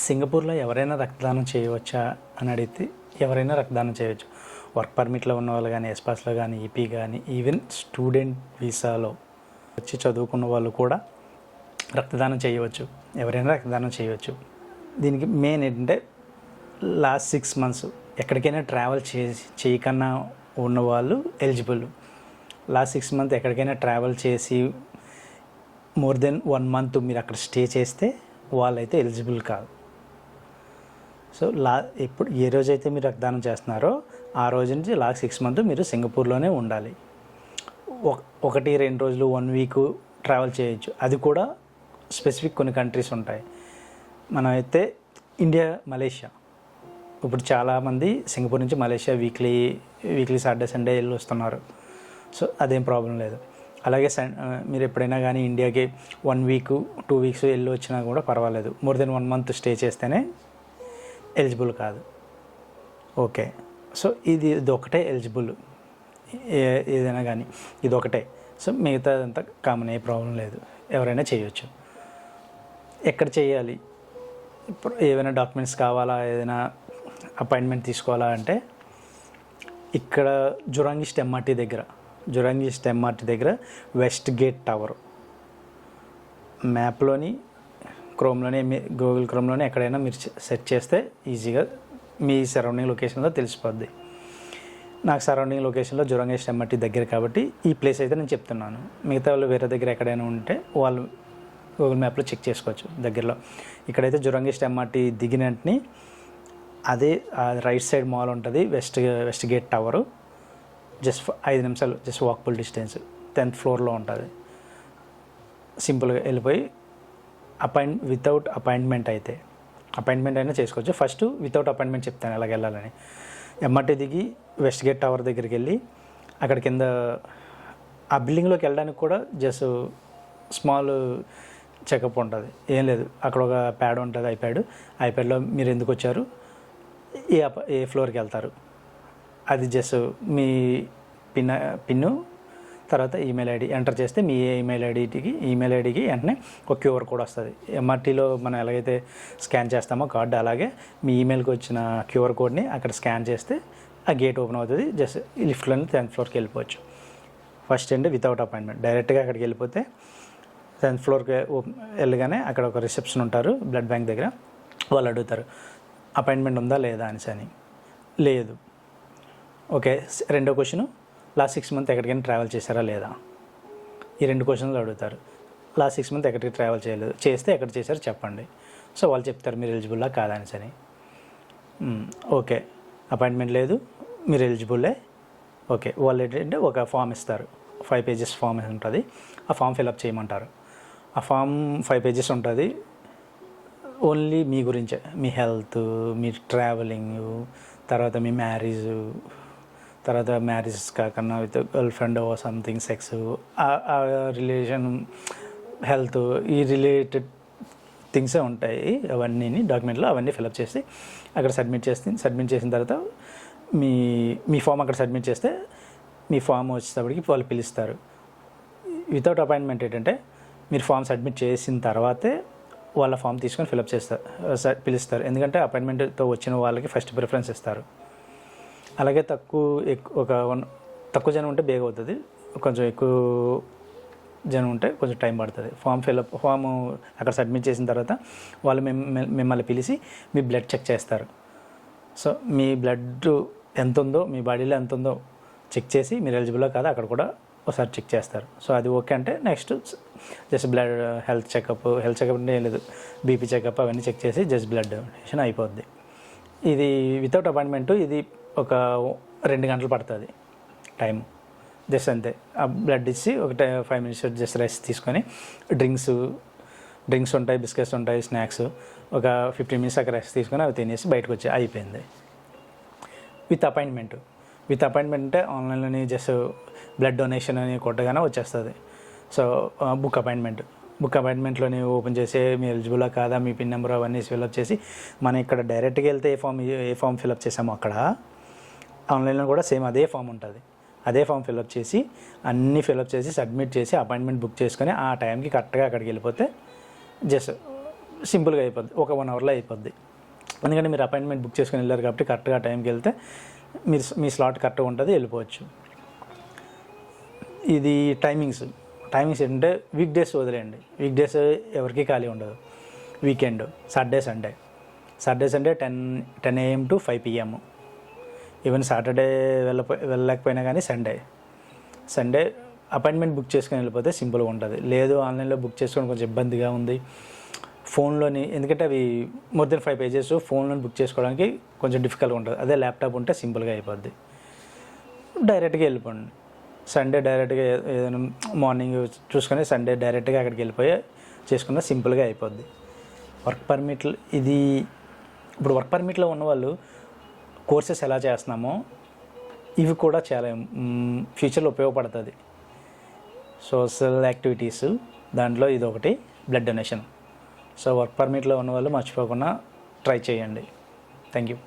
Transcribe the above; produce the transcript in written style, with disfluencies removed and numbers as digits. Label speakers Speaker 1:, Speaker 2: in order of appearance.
Speaker 1: సింగపూర్లో ఎవరైనా రక్తదానం చేయవచ్చా అని అడిగితే ఎవరైనా రక్తదానం చేయవచ్చు. వర్క్ పర్మిట్లో ఉన్న వాళ్ళు కానీ, ఎస్పాస్లో కానీ, ఈపీ కానీ, ఈవెన్ స్టూడెంట్ వీసాలో వచ్చి చదువుకున్న వాళ్ళు కూడా రక్తదానం చేయవచ్చు. ఎవరైనా రక్తదానం చేయవచ్చు. దీనికి మెయిన్ ఏంటంటే లాస్ట్ 6 months ఎక్కడికైనా ట్రావెల్ చేయకన్నా ఉన్నవాళ్ళు ఎలిజిబుల్. లాస్ట్ 6 months ఎక్కడికైనా ట్రావెల్ చేసి మోర్ దెన్ 1 month మీరు అక్కడ స్టే చేస్తే వాళ్ళైతే ఎలిజిబుల్ కాదు. సో ఎప్పుడు ఏ రోజైతే మీరు రక్తదానం చేస్తున్నారో ఆ రోజు నుంచి లాస్ట్ 6 months మీరు సింగపూర్లోనే ఉండాలి. 1-2 రోజులు 1 week ట్రావెల్ చేయొచ్చు. అది కూడా స్పెసిఫిక్ కొన్ని కంట్రీస్ ఉంటాయి. మనమైతే ఇండియా, మలేషియా, ఇప్పుడు చాలామంది సింగపూర్ నుంచి మలేషియా వీక్లీ సాటర్డే సండే వెళ్ళి వస్తున్నారు. సో అదేం ప్రాబ్లం లేదు. అలాగే మీరు ఎప్పుడైనా కానీ ఇండియాకి 1 week 2 weeks వెళ్ళి వచ్చినా కూడా పర్వాలేదు. మోర్ దెన్ 1 month స్టే చేస్తేనే ఎలిజిబుల్ కాదు. ఓకే, సో ఇది ఒకటే ఎలిజిబుల్, ఏదైనా కానీ ఇది ఒకటే. సో మిగతాదంతా కామన్, ఏ ప్రాబ్లం లేదు, ఎవరైనా చేయొచ్చు. ఎక్కడ చేయాలి, ఇప్పుడు ఏమైనా డాక్యుమెంట్స్ కావాలా, ఏదైనా అపాయింట్మెంట్ తీసుకోవాలా అంటే ఇక్కడ జురాంగ్ ఈస్ట్ ఎంఆర్టీ దగ్గర వెస్ట్ గేట్ టవర్ మ్యాప్లోని గూగుల్ క్రోమ్లోని ఎక్కడైనా మీరు సెర్చ్ చేస్తే ఈజీగా మీ సరౌండింగ్ లొకేషన్లో తెలిసిపోద్ది. నాకు సరౌండింగ్ లొకేషన్లో జురాంగ్ ఈస్ట్ ఎంఆర్టీ దగ్గర కాబట్టి ఈ ప్లేస్ అయితే నేను చెప్తున్నాను. మిగతా వాళ్ళు వేరే దగ్గర ఎక్కడైనా ఉంటే వాళ్ళు గూగుల్ మ్యాప్లో చెక్ చేసుకోవచ్చు దగ్గరలో. ఇక్కడైతే జురాంగ్ ఈస్ట్ ఎంఆర్టీ దిగిన వెంటనే అదే రైట్ సైడ్ మాల్ ఉంటుంది, వెస్ట్ గేట్ టవరు. జస్ట్ 5 నిమిషాలు just walkable distance, 10th floor ఉంటుంది. సింపుల్గా వెళ్ళిపోయి వితౌట్ అపాయింట్మెంట్ అయినా చేసుకోవచ్చు. ఫస్ట్ వితౌట్ అపాయింట్మెంట్ చెప్తాను ఎలాగ వెళ్ళాలని. ఎంఆర్టీ దిగి వెస్ట్ గేట్ టవర్ దగ్గరికి వెళ్ళి అక్కడ కింద ఆ బిల్డింగ్లోకి వెళ్ళడానికి కూడా జస్ట్ స్మాల్ చెకప్ ఉంటుంది, ఏం లేదు. అక్కడ ఒక ప్యాడ్ ఉంటుంది, ఐప్యాడ్లో మీరు ఎందుకు వచ్చారు, ఏ ఫ్లోర్కి వెళ్తారు, అది జస్ట్ మీ పిన్ను తర్వాత ఈమెయిల్ ఐడి ఎంటర్ చేస్తే మీ ఈమెయిల్ ఐడికి వెంటనే ఒక క్యూఆర్ కోడ్ వస్తుంది. ఎంఆర్టీలో మనం ఎలాగైతే స్కాన్ చేస్తామో కార్డు, అలాగే మీ ఈమెయిల్కి వచ్చిన క్యూఆర్ కోడ్ని అక్కడ స్కాన్ చేస్తే ఆ గేట్ ఓపెన్ అవుతుంది. జస్ట్ లిఫ్ట్లోనే 10th floorకి వెళ్ళిపోవచ్చు. ఫస్ట్ ఏంటి వితౌట్ అపాయింట్మెంట్, డైరెక్ట్గా అక్కడికి వెళ్ళిపోతే 10th floorకి వెళ్ళగానే అక్కడ ఒక రిసెప్షన్ ఉంటారు బ్లడ్ బ్యాంక్ దగ్గర. వాళ్ళు అడుగుతారు అపాయింట్మెంట్ ఉందా లేదా అని. లేదు. ఓకే, రెండో క్వశ్చన్, లాస్ట్ 6 months ఎక్కడికైనా ట్రావెల్ చేశారా లేదా, ఈ 2 questions అడుగుతారు. లాస్ట్ 6 months ఎక్కడికి ట్రావెల్ చేయలేదు, చేస్తే ఎక్కడ చేశారో చెప్పండి. సో వాళ్ళు చెప్తారు మీరు ఎలిజిబుల్లా కాదా అని. ఓకే, అపాయింట్మెంట్ లేదు, మీరు ఎలిజిబుల్లే. ఓకే, వాళ్ళు ఏంటంటే ఒక ఫామ్ ఇస్తారు, 5 pages ఫామ్ ఉంటుంది. ఆ ఫామ్ ఫిలప్ చేయమంటారు. ఆ ఫామ్ 5 pages ఉంటుంది. ఓన్లీ మీ గురించే, మీ హెల్త్, మీ ట్రావెలింగ్, తర్వాత మీ తర్వాత మ్యారేజ్ కాకుండా with girl friend or something, sex, ఆ రిలేషన్, హెల్త్, ఈ రిలేటెడ్ థింగ్సే ఉంటాయి. అవన్నీ డాక్యుమెంట్లో అవన్నీ ఫిలప్ చేసి అక్కడ సబ్మిట్ చేసిన తర్వాత మీ ఫామ్ అక్కడ సబ్మిట్ చేస్తే మీ ఫామ్ వచ్చేటప్పటికి వాళ్ళు పిలుస్తారు. వితౌట్ అపాయింట్మెంట్ ఏంటంటే మీరు ఫామ్ సబ్మిట్ చేసిన తర్వాతే వాళ్ళ ఫామ్ తీసుకొని పిలుస్తారు. ఎందుకంటే అపాయింట్మెంట్తో వచ్చిన వాళ్ళకి ఫస్ట్ ప్రిఫరెన్స్ ఇస్తారు. అలాగే తక్కువ జనం ఉంటే బేగ అవుతుంది, కొంచెం ఎక్కువ జనం ఉంటే కొంచెం టైం పడుతుంది. ఫామ్ అక్కడ సబ్మిట్ చేసిన తర్వాత వాళ్ళు మిమ్మల్ని పిలిచి మీ బ్లడ్ చెక్ చేస్తారు. సో మీ బ్లడ్ ఎంత ఉందో, మీ బాడీలో ఎంత ఉందో చెక్ చేసి మీరు ఎలిజిబుల్లో కాదా అక్కడ కూడా ఒకసారి చెక్ చేస్తారు. సో అది ఓకే అంటే next just blood health checkup అంటే ఏం లేదు, బీపీ చెకప్ అవన్నీ చెక్ చేసి జస్ట్ బ్లడ్ డొనేషన్ అయిపోద్ది. ఇది వితౌట్ అపాయింట్మెంట్. ఇది ఒక 2 గంటలు పడుతుంది టైం, జస్ట్ అంతే. ఆ బ్లడ్ ఇచ్చి ఒక 5 minutes జస్ట్ రెస్ట్ తీసుకొని డ్రింక్స్ ఉంటాయి, బిస్కెట్స్ ఉంటాయి, స్నాక్స్, ఒక 15 minutes అక్కడ రెస్ట్ తీసుకొని అవి తినేసి బయటకు వచ్చి అయిపోయింది. విత్ అపాయింట్మెంట్ అంటే ఆన్లైన్లోని జస్ట్ బ్లడ్ డొనేషన్ అని కొట్టగానే వచ్చేస్తుంది. సో బుక్ అపాయింట్మెంట్లోని ఓపెన్ చేసి మీ ఎలిజిబుల్లా కాదా, మీ పిన్ నెంబర్ అవన్నీ ఫిల్అప్ చేసి మనం ఇక్కడ డైరెక్ట్గా వెళ్తే ఏ ఫామ్ ఫిల్అప్ చేసామో అక్కడ ఆన్లైన్లో కూడా సేమ్ అదే ఫామ్ ఉంటుంది. అదే ఫామ్ ఫిల్అప్ చేసి అన్నీ ఫిల్అప్ చేసి సబ్మిట్ చేసి అపాయింట్మెంట్ బుక్ చేసుకొని ఆ టైంకి కరెక్ట్గా అక్కడికి వెళ్ళిపోతే జస్ట్ సింపుల్గా అయిపోద్ది, ఒక 1 అవర్లో అయిపోద్ది. ఎందుకంటే మీరు అపాయింట్మెంట్ బుక్ చేసుకుని వెళ్ళారు కాబట్టి కరెక్ట్గా టైంకి వెళ్తే మీ స్లాట్ కరెక్ట్గా ఉంటుంది, వెళ్ళిపోవచ్చు. ఇది టైమింగ్స్ ఏంటంటే వీక్ డేస్ వదిలేయండి, వీక్ డేస్ ఎవరికి ఖాళీ ఉండదు. Weekend Saturday Sunday 10 AM to 5 PM. Even Saturday వెళ్ళలేకపోయినా కానీ సండే అపాయింట్మెంట్ బుక్ చేసుకొని వెళ్ళిపోతే సింపుల్గా ఉంటుంది. లేదు ఆన్లైన్లో బుక్ చేసుకొని కొంచెం ఇబ్బందిగా ఉంది, ఫోన్లోని, ఎందుకంటే అవి మోర్ దెన్ 5 pages ఫోన్లో బుక్ చేసుకోవడానికి కొంచెం డిఫికల్ట్గా ఉంటుంది. అదే ల్యాప్టాప్ ఉంటే సింపుల్గా అయిపోద్ది. డైరెక్ట్గా వెళ్ళిపోండి, సండే డైరెక్ట్గా ఏదైనా మార్నింగ్ చూసుకొని సండే డైరెక్ట్గా అక్కడికి వెళ్ళిపోయి చేసుకున్న సింపుల్గా అయిపోద్ది. వర్క్ పర్మిట్లు ఇప్పుడు వర్క్ పర్మిట్లో ఉన్నవాళ్ళు కోర్సెస్ ఎలా చేస్తున్నామో ఇవి కూడా చాలా ఫ్యూచర్లో ఉపయోగపడుతుంది. సోషల్ యాక్టివిటీస్ దాంట్లో ఇది ఒకటి, బ్లడ్ డొనేషన్. సో వర్క్ పర్మిట్లో ఉన్నవాళ్ళు మర్చిపోకుండా ట్రై చేయండి. Thank you.